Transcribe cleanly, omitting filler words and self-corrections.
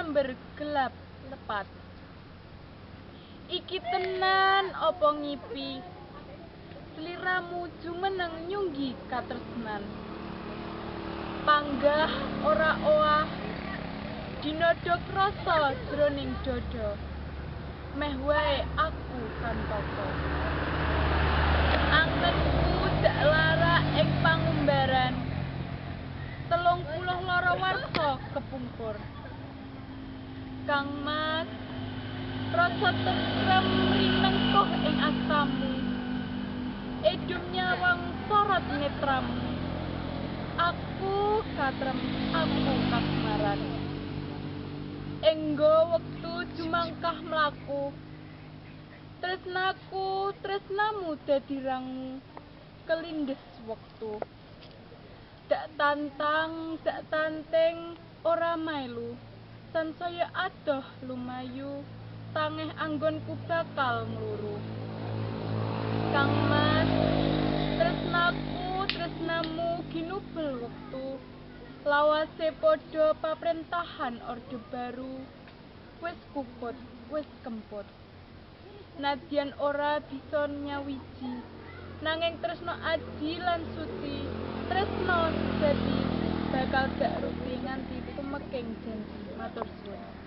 nyamber gelap lepat. Iki tenan apa ngipi? Sliramu jumeneng nyunggi katresnan. Panggah ora owah dinodok rasa jroning dada. Meh wae aku kantata. Angenku dak lara ing pangumbaran. 32 warsa kepungkur. Kang Mas, rasa tentrem rinengkuh ing asamu. Edum nyawang sorot netramu. Aku katrem, aku kasmaran. Enggo wektu jumangkah mlaku. Tresnaku, tresnamu dadi rangu. Kelindes wektu. Dak tantang, dak tanteng, ora melu. Sansaya adoh lumayu, tangeh anggonku bakal ngluru. Kang Mas, tresnaku, tresnamu ginubel wektu. Lawase padha paprentahan Orde Baru. Wis kuput, wis kemput. Nadyan ora bisa nyawiji, nanging tresno adil lan suci, tresno sejati bakal dak rupi nganti tumeking janji. Matur suwun.